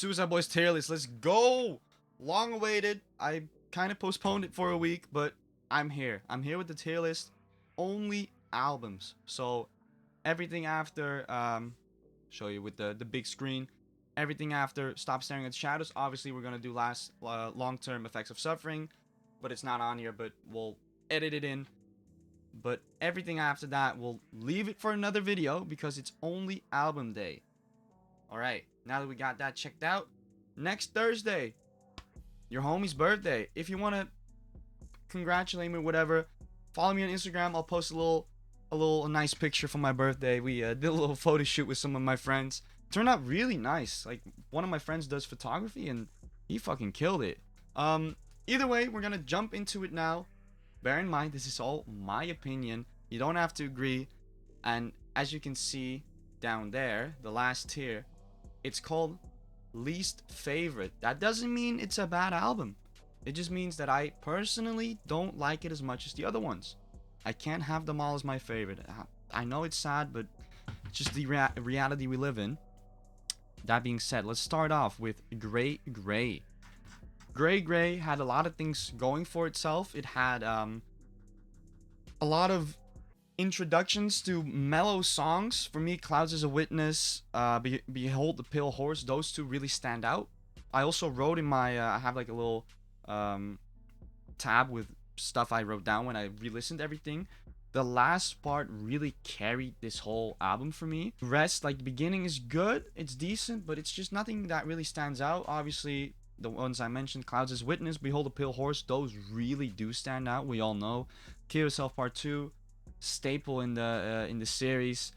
Suicide Boys tier list. Let's go. Long awaited. I kind of postponed it for a week, but I'm here. I'm here with the tier list. Only albums. So everything after, show you with the big screen. Everything after Stop Staring at Shadows. Obviously, we're gonna do long-term effects of suffering, but it's not on here. But we'll edit it in. But everything after that, we'll leave it for another video because it's only album day. Alright, now that we got that checked out, next Thursday, your homie's birthday. If you want to congratulate me or whatever, follow me on Instagram. I'll post a nice picture from my birthday. We did a little photo shoot with some of my friends. Turned out really nice. Like, one of my friends does photography and he fucking killed it. Either way, we're gonna jump into it now. Bear in mind, this is all my opinion. You don't have to agree. And as you can see down there, the last tier, it's called least favorite. That doesn't mean it's a bad album. It just means that I personally don't like it as much as the other ones. I can't have them all as my favorite. I know it's sad, but it's just the reality we live in. That being said, let's start off with Grey Grey. Grey Grey had a lot of things going for itself. It had a lot of introductions to mellow songs. For me, Clouds as a Witness, Behold the Pale Horse, those two really stand out. I also wrote in my, I have like a little tab with stuff I wrote down when I re-listened to everything. The last part really carried this whole album for me. The rest, like the beginning is good, it's decent, but it's just nothing that really stands out. Obviously, the ones I mentioned, Clouds as Witness, Behold the Pale Horse, those really do stand out. We all know. Kill Yourself Part 2, staple in the series.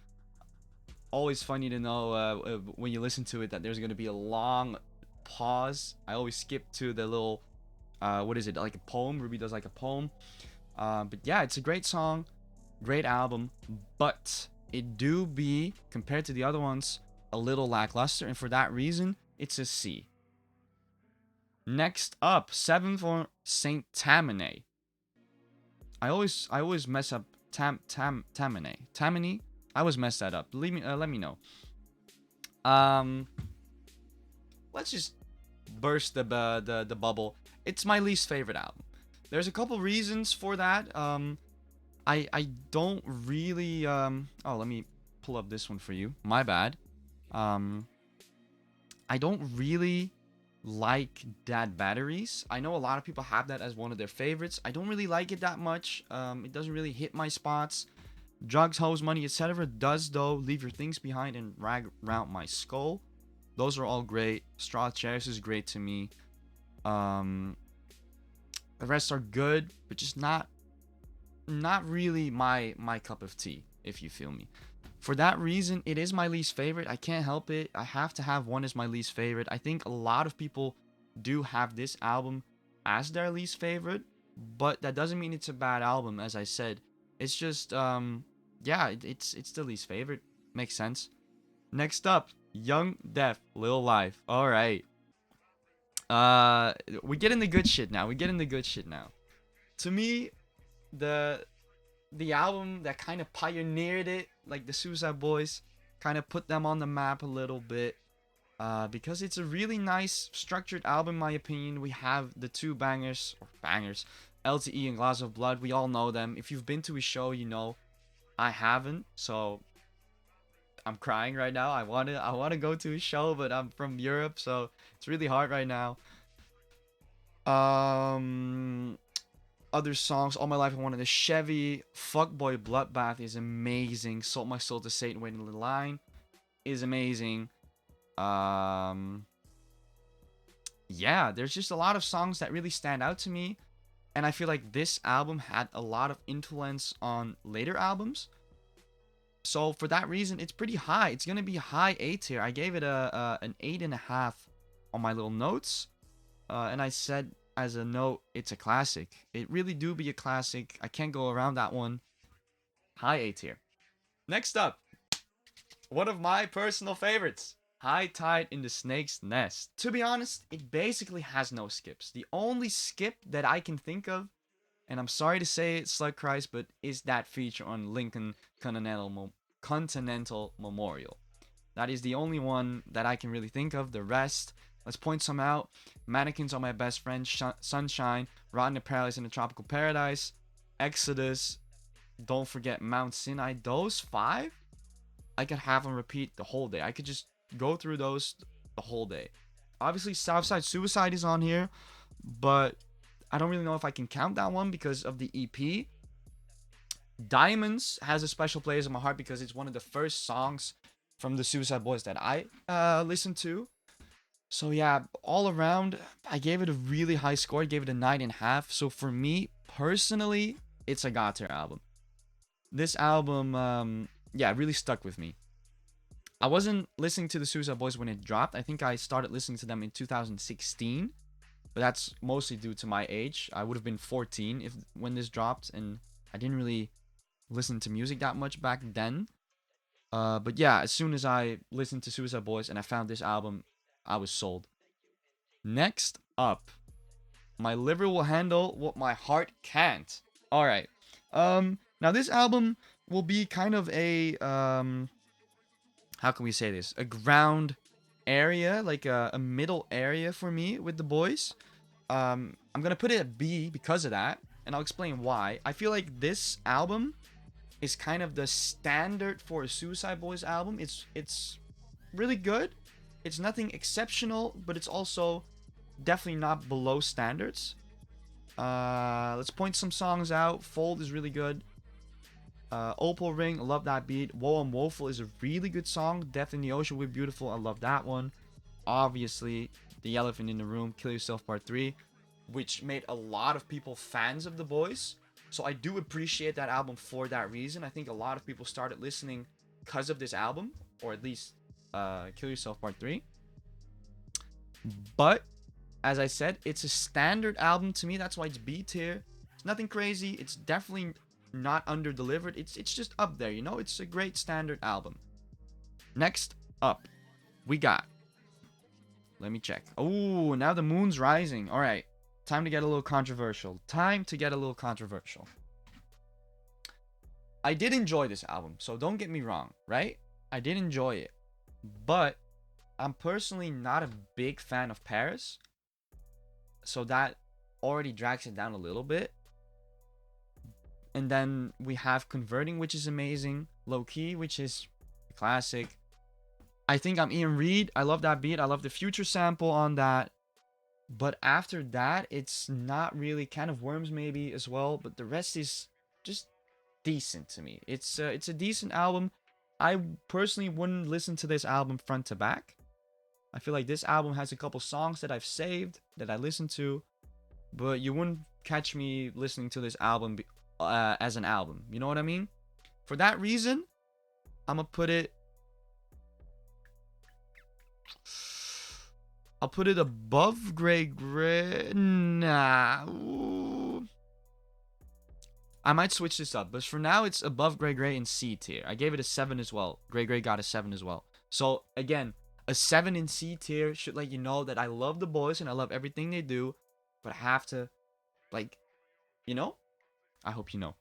Always funny to know when you listen to it that there's going to be a long pause. I always skip to the little, what is it, like a poem. Ruby does like a poem. But yeah, it's a great song, great album, but it do be, compared to the other ones, a little lackluster, and for that reason, it's a C. Next up, 7 for Saint Tammany. I always mess up Tammany. Tammany. I always mess that up. Let me know. Let's just burst the bubble. It's my least favorite album. There's a couple reasons for that. I don't really oh, let me pull up this one for you. My bad. I don't really like Dead Batteries. I know a lot of people have that as one of their favorites. I don't really like it that much. It doesn't really hit my spots. Drugs, Hoes, Money, etc. does though. Leave Your Things Behind and Rag Round My Skull. Those are all great. Straw Chairs is great to me. The rest are good, but just not really my cup of tea, if you feel me. For that reason, it is my least favorite. I can't help it. I have to have one as my least favorite. I think a lot of people do have this album as their least favorite, but that doesn't mean it's a bad album, as I said. It's just, yeah, it's the least favorite. Makes sense. Next up, Young, Deaf, Lil Life. All right. We get into good shit now. To me, the album that kind of pioneered it, like the Suicide Boys, kind of put them on the map a little bit, because it's a really nice structured album in my opinion. We have the two bangers, LTE and Glass of Blood. We all know them. If you've been to a show, you know. I haven't, so I'm crying right now. I want to go to a show, but I'm from Europe, so it's really hard right now. Other songs, All My Life I Wanted a Chevy, Fuckboy Bloodbath is amazing. Sold My Soul to Satan, Waiting in the Line is amazing. Yeah, there's just a lot of songs that really stand out to me, and I feel like this album had a lot of influence on later albums. So for that reason, it's pretty high. It's gonna be high A tier. I gave it an 8.5 on my little notes, and I said as a note, it's a classic. It really do be a classic. I can't go around that one. High A tier. Next up, one of my personal favorites, High Tide in the Snake's Nest. To be honest, it basically has no skips. The only skip that I can think of, and I'm sorry to say it, Slug Christ, but is that feature on Lincoln Continental Memorial. That is the only one that I can really think of. The rest, Let's point some out. Mannequins Are My Best Friend, Sunshine, Rotten to Paradise in a Tropical Paradise, Exodus, don't forget Mount Sinai. Those 5, I could have on repeat the whole day. I could just go through those the whole day. Obviously, Southside Suicide is on here, but I don't really know if I can count that one because of the EP. Diamonds has a special place in my heart because it's one of the first songs from the Suicide Boys that I listened to. So yeah, all around, I gave it a really high score. I gave it a 9.5. So for me, personally, it's a God tier album. This album, yeah, really stuck with me. I wasn't listening to the Suicide Boys when it dropped. I think I started listening to them in 2016. But that's mostly due to my age. I would have been 14 when this dropped, and I didn't really listen to music that much back then. But yeah, as soon as I listened to Suicide Boys and I found this album, I was sold. Next up, my liver will handle what my heart can't. All right. Now this album will be kind of a how can we say this? A ground area, like a middle area for me with the boys. I'm gonna put it at B because of that, and I'll explain why. I feel like this album is kind of the standard for a Suicide Boys album. It's really good. It's nothing exceptional, but it's also definitely not below standards. Let's point some songs out. Fold is really good. Opal Ring, I love that beat. Woe I'm Woeful is a really good song. Death in the Ocean will be beautiful. I love that one. Obviously, The Elephant in the Room, Kill Yourself Part 3, which made a lot of people fans of the boys. So I do appreciate that album for that reason. I think a lot of people started listening because of this album, or at least Kill Yourself Part 3. But as I said, it's a standard album to me. That's why it's B tier. It's nothing crazy. It's definitely not under-delivered. It's just up there, you know? It's a great standard album. Next up, we got... Let me check. Oh, now the moon's rising. All right. Time to get a little controversial. I did enjoy this album, so don't get me wrong, right? I did enjoy it. But I'm personally not a big fan of Paris. So that already drags it down a little bit. And then we have Converting, which is amazing. Low Key, which is a classic. I think I'm Ian Reed. I love that beat. I love the Future sample on that. But after that, it's not really. Kind of Worms maybe as well. But the rest is just decent to me. It's a decent album. I personally wouldn't listen to this album front to back. I feel like this album has a couple songs that I've saved that I listen to. But you wouldn't catch me listening to this album as an album. You know what I mean? For that reason, I'm going to put it... I'll put it above Gray. Nah. Ooh. I might switch this up, but for now, it's above Gray in C tier. I gave it a 7 as well. Gray got a 7 as well. So, again, a 7 in C tier should let you know that I love the boys and I love everything they do, but I have to, like, you know? I hope you know.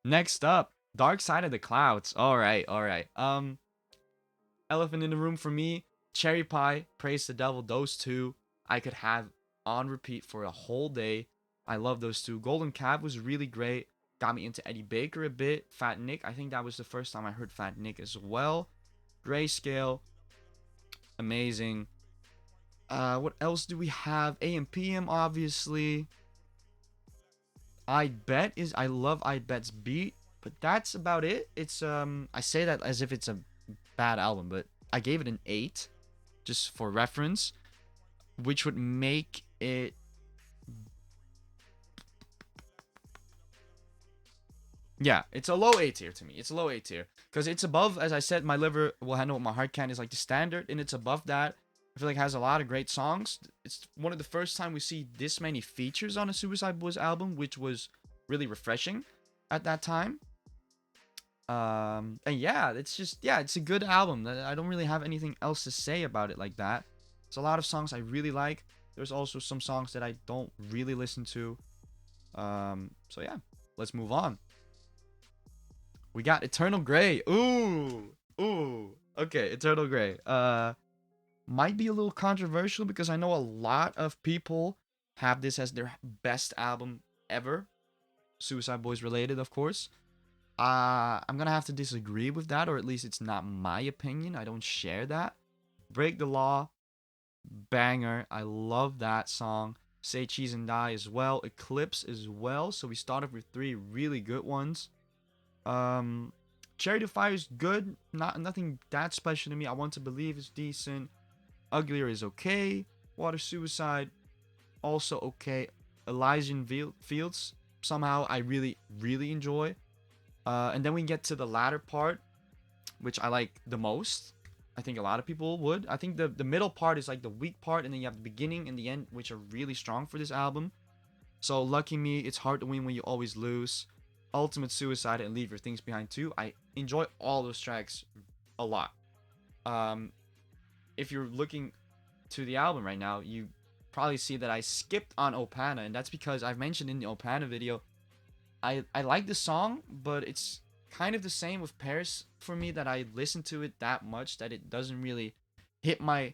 Next up, Dark Side of the Clouds. All right. Elephant in the Room for me. Cherry Pie, Praise the Devil, those two I could have on repeat for a whole day. I love those two. Golden Cab was really great. Got me into Eddie Baker a bit. Fat Nick, I think that was the first time I heard Fat Nick as well. Grayscale, amazing. What else do we have? AM PM, obviously. I love I Bet's beat, but that's about it. It's I say that as if it's a bad album, but I gave it an 8 just for reference, which would make it... Yeah, it's a low A tier to me. It's a low A tier. Because it's above, as I said, My Liver Will Handle What My Heart Can is like the standard, and it's above that. I feel like it has a lot of great songs. It's one of the first time we see this many features on a Suicide Boys album, which was really refreshing at that time. And yeah, it's a good album. I don't really have anything else to say about it like that. There's a lot of songs I really like. There's also some songs that I don't really listen to. So yeah, let's move on. We got Eternal Grey. Ooh. Okay, Eternal Grey. might be a little controversial because I know a lot of people have this as their best album ever. Suicide Boys related, of course. I'm gonna have to disagree with that, or at least it's not my opinion. I don't share that. Break the Law, banger. I love that song. Say Cheese and Die as well. Eclipse as well. So we started with three really good ones. Um, Cherry to Fire is good. Nothing that special to me. I Want to Believe is decent. Uglier is okay. Water Suicide also okay. Elysian Fields somehow I really enjoy. And then we get to the latter part, which I like the most. I think a lot of people would. I think the middle part is like the weak part, and then you have the beginning and the end, which are really strong for this album. So Lucky Me, It's Hard to Win When You Always Lose, Ultimate Suicide, and Leave Your Things Behind too. I enjoy all those tracks a lot. Um, if you're looking to the album right now, you probably see that I skipped on Opana, and that's because I've mentioned in the Opana video, I like the song, but it's kind of the same with Paris for me, that I listen to it that much that it doesn't really hit my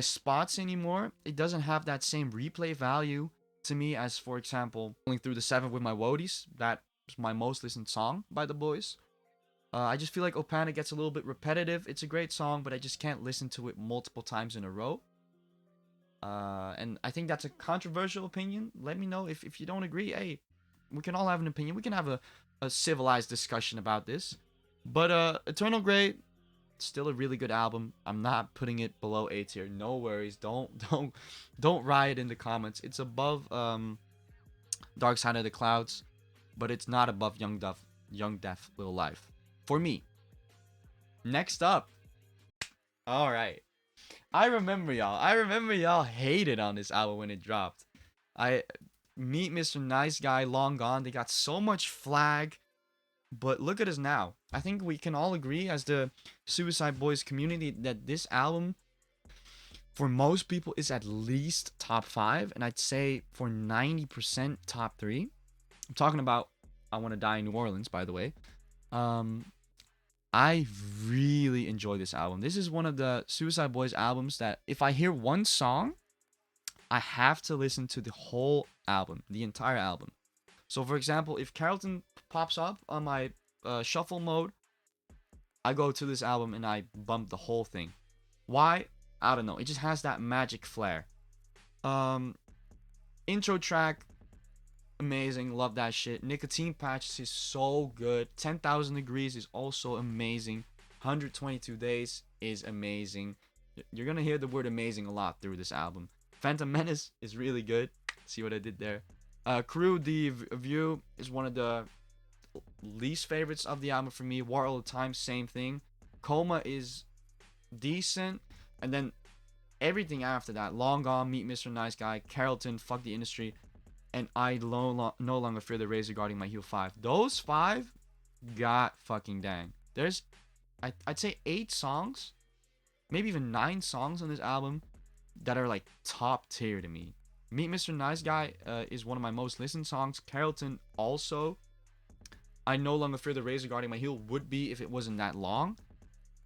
spots anymore. It doesn't have that same replay value to me as, for example, Going Through the Seven with My Woadies. That's my most listened song by the boys. I just feel like Opana gets a little bit repetitive. It's a great song, but I just can't listen to it multiple times in a row. And I think that's a controversial opinion. Let me know if you don't agree. Hey, we can all have an opinion. We can have a civilized discussion about this. But Eternal Grey, still a really good album. I'm not putting it below A tier. No worries. Don't riot in the comments. It's above Dark Side of the Clouds, but it's not above Young Deaf Little Life for me. Next up. All right. I remember y'all hated on this album when it dropped. I Meet Mr. Nice Guy, Long Gone. They got so much flag, but look at us now. I think we can all agree as the Suicide Boys community that this album, for most people, is at least top 5, and I'd say for 90% top 3. I'm talking about I Want to Die in New Orleans, by the way. I really enjoy this album. This is one of the Suicide Boys albums that if I hear one song, I have to listen to the whole album, the entire album. So, for example, if Carrollton pops up on my shuffle mode, I go to this album and I bump the whole thing. Why? I don't know. It just has that magic flair. Intro track, amazing. Love that shit. Nicotine Patches is so good. 10,000 Degrees is also amazing. 122 Days is amazing. You're going to hear the word amazing a lot through this album. Phantom Menace is really good. See what I did there? Crew the View is one of the least favorites of the album for me. War All the Time, same thing. Coma is decent. And then everything after that, Long Gone, Meet Mr. Nice Guy, Carrollton, Fuck the Industry, and I no longer fear the razor guarding my heel 5. Those 5 got fucking dang. There's, I'd say 8 songs, maybe even 9 songs on this album that are like top tier to me. Meet Mr. Nice Guy is one of my most listened songs. Carrollton also. I no longer fear the razor guarding my heel would be if it wasn't that long.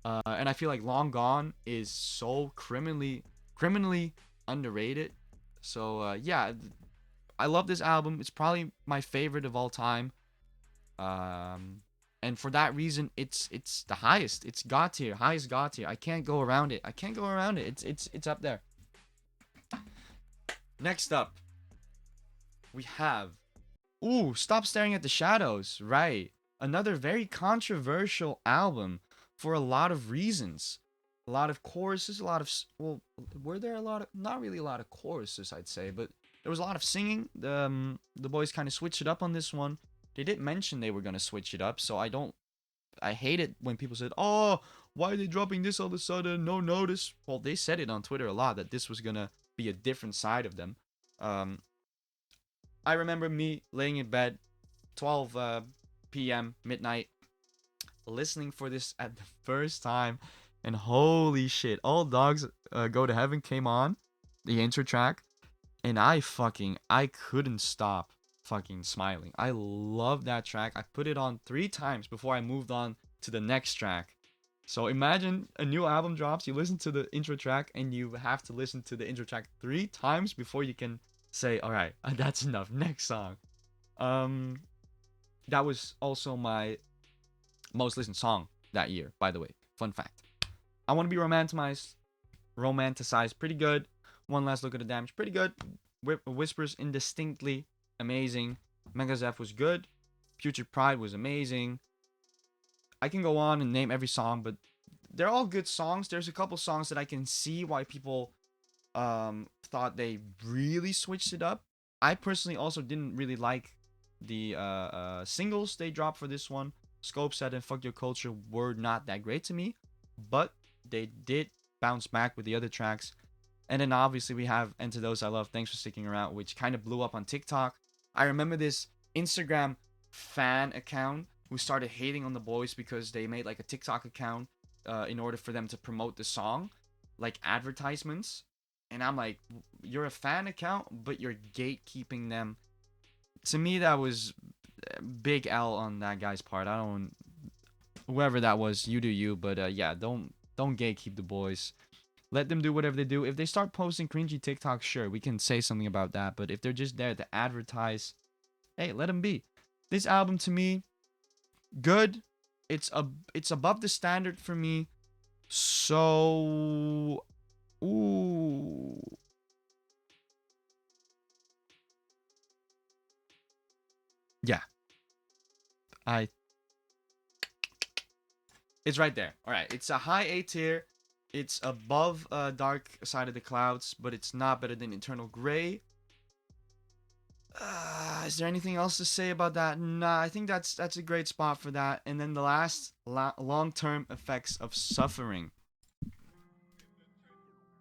And I feel like Long Gone is so criminally underrated. So yeah, I love this album. It's probably my favorite of all time. And for that reason, it's the highest. It's God tier, highest God tier. I can't go around it. It's up there. Next up, we have Stop Staring at the Shadows. Right. Another very controversial album for a lot of reasons. A lot of choruses, were there a lot of, not really a lot of choruses, I'd say, but there was a lot of singing. The boys kind of switched it up on this one. They did mention they were going to switch it up, so I hate it when people said, oh, why are they dropping this all of a sudden? No notice. Well, they said it on Twitter a lot that this was going to be a different side of them. I remember me laying in bed, 12 p.m., midnight, listening for this at the first time, and holy shit, All Dogs Go to Heaven came on, the intro track, and I couldn't stop fucking smiling. I love that track. I put it on 3 times before I moved on to the next track. So imagine a new album drops, you listen to the intro track, and you have to listen to the intro track 3 times before you can say, all right, that's enough. Next song. Um, that was also my most listened song that year, by the way. Fun fact. I Want to Be Romanticized, pretty good. One Last Look at the Damage, pretty good. Whispers Indistinctly, amazing. Megas F was good. Future Pride was amazing. I can go on and name every song, but they're all good songs. There's a couple songs that I can see why people thought they really switched it up. I personally also didn't really like the singles they dropped for this one. Scope Set and Fuck Your Culture were not that great to me, but they did bounce back with the other tracks. And then obviously we have And To Those I Love, Thanks for Sticking Around, which kind of blew up on TikTok. I remember this Instagram fan account who started hating on the boys because they made like a TikTok account in order for them to promote the song, like advertisements. And I'm like, you're a fan account, but you're gatekeeping them. To me, that was a big L on that guy's part. I don't, whoever that was, you do you. But yeah, don't gatekeep the boys. Let them do whatever they do. If they start posting cringy TikToks, sure, we can say something about that. But if they're just there to advertise, hey, let them be. This album to me, good. It's above the standard for me. So, ooh, yeah, I. It's right there. All right, it's a high A tier. It's above Dark Side of the Clouds, but it's not better than Eternal Grey. Is there anything else to say about that? Nah, I think that's a great spot for that. And then the last, long-term effects of suffering.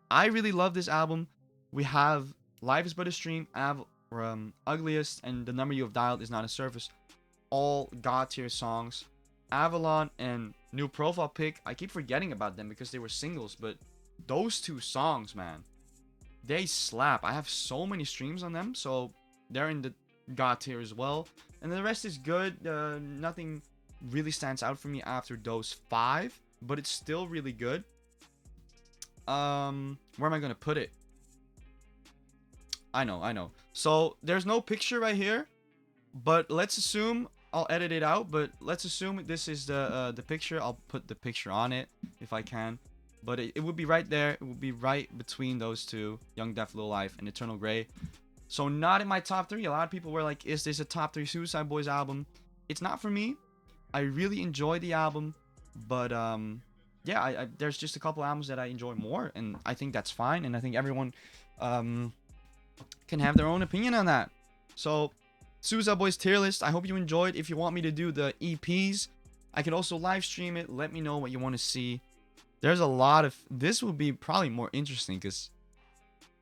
I really love this album. We have Life is But a Stream, Ugliest, and The Number You Have Dialed Is Not a Surface. All God tier songs. Avalon and New Profile Pic. I keep forgetting about them because they were singles, but those two songs, man, they slap. I have so many streams on them, so they're in the God tier as well. And the rest is good. Nothing really stands out for me after those 5, but it's still really good. Where am I gonna put it? I know. So there's no picture right here, but let's assume I'll edit it out. But let's assume this is the picture. I'll put the picture on it if I can. But it would be right there. It would be right between those two, Young Deaf Low Life and Eternal Grey. So not in my top 3. A lot of people were like, is this a top 3 Suicide Boys album? It's not for me. I really enjoy the album, but yeah, there's just a couple albums that I enjoy more, and I think that's fine, and I think everyone can have their own opinion on that. So, Suicide Boys tier list, I hope you enjoyed. If you want me to do the EPs, I can also live stream it. Let me know what you want to see. There's a lot of... This will be probably more interesting, because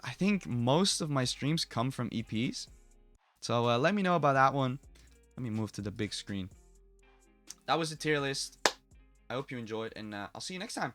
I think most of my streams come from EPs. So, let me know about that one. Let me move to the big screen. That was the tier list. I hope you enjoyed, and I'll see you next time.